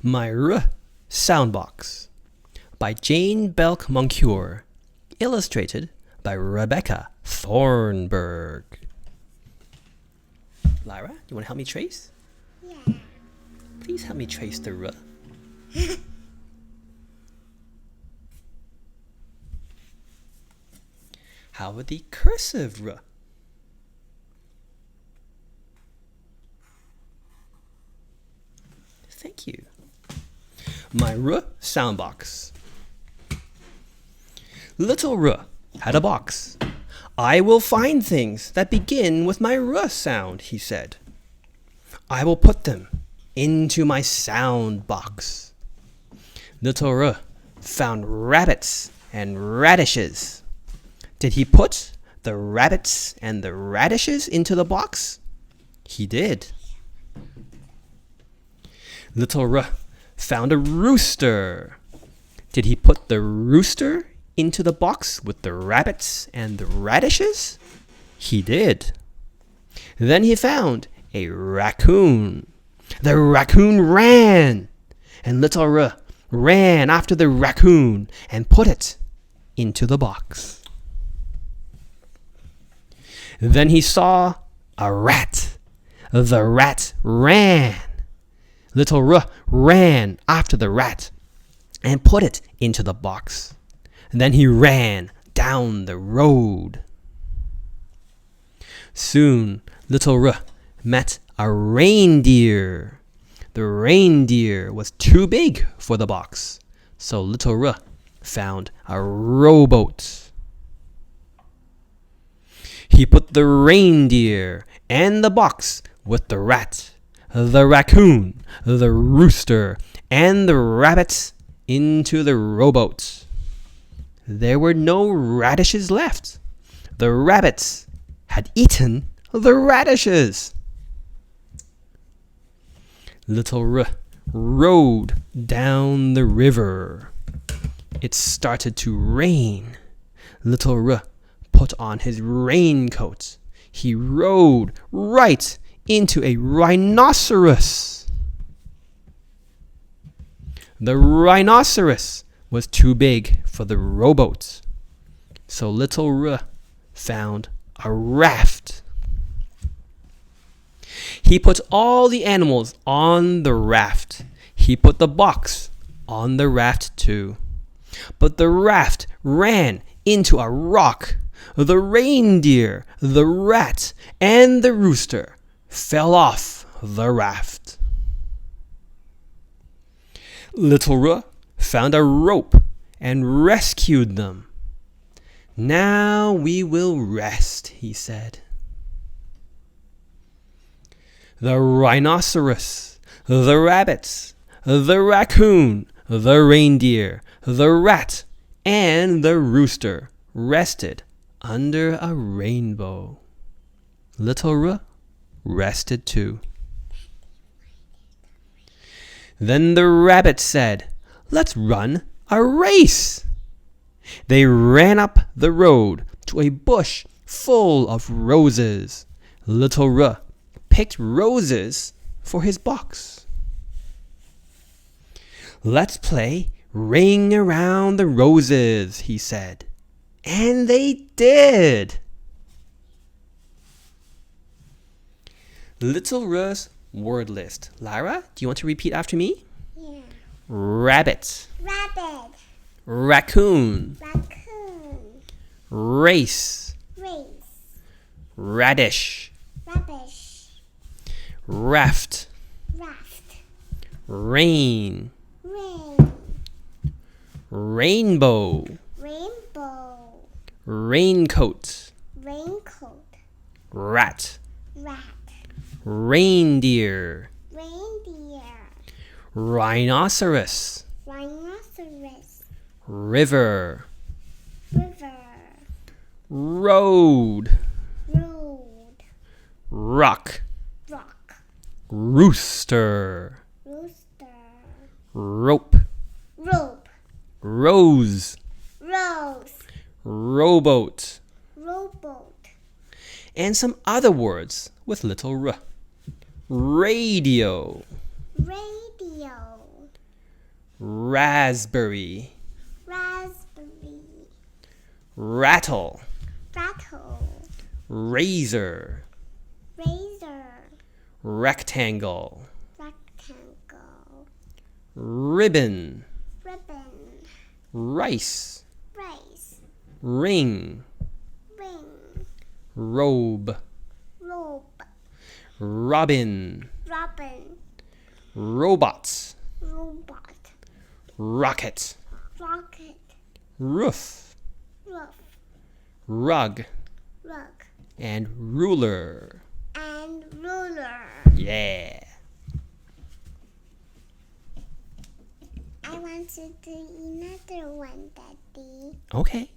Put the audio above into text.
My Soundbox by Jane Belk Moncure. Illustrated by Rebecca Thornburg. Lyra, you want to help me trace? Yeah. Please help me trace the R. How about the cursive R? Thank you. My Soundbox. Little R had a box. I will find things that begin with my R sound, he said. I will put them into my sound box. Little R found rabbits and radishes. Did he put the rabbits and the radishes into the box? He did. Little R found a rooster. Did he put the rooster into the box with the rabbits and the radishes? He did. Then he found a raccoon. The raccoon ran, and Little R ran after the raccoon and put it into the box. Then he saw a rat. The rat ran. Little R ran after the rat and put it into the box. And then he ran down the road. Soon, Little R met a reindeer. The reindeer was too big for the box, so Little R found a rowboat. He put the reindeer and the box with the rat, the raccoon, the rooster, and the rabbits into the rowboat. There were no radishes left. The rabbits had eaten the radishes. Little R rowed down the river. It started to rain. Little R put on his raincoat. He rode right into a rhinoceros. The rhinoceros was too big for the rowboat, so Little R found a raft. He put all the animals on the raft. He put the box on the raft too. But the raft ran into a rock. The reindeer, the rat, and the rooster fell off the raft. Little R found a rope and rescued them. Now we will rest, he said. The rhinoceros, the rabbits, the raccoon, the reindeer, the rat, and the rooster rested under a rainbow. Little R rested too. Then the rabbit said, "Let's run a race." They ran up the road to a bush full of roses. Little R picked roses for his box. "Let's play ring around the roses," he said. And they did. Little R's word list. Lyra, do you want to repeat after me? Yeah. Rabbit. Rabbit. Raccoon. Raccoon. Race. Race. Radish. Rubbish. Raft. Raft. Rain. Rain. Rainbow. Rainbow. Raincoat. Raincoat. Rat. Rat. Reindeer. Reindeer. Rhinoceros. Rhinoceros. River. River. Road. Road. Rock. Rock. Rooster. Rooster. Rope. Rope. Rose. Rose. Rowboat. Rowboat. And some other words with little R. Radio. Radio. raspberry, raspberry, rattle, rattle, razor, razor, rectangle, rectangle, ribbon, ribbon, rice, rice, ring, ring, robe, robe, robin, robin, robot, robot, rocket, rocket, roof, roof, rug, rug, and ruler. and ruler. Yeah. I want to do another one, Daddy. Okay.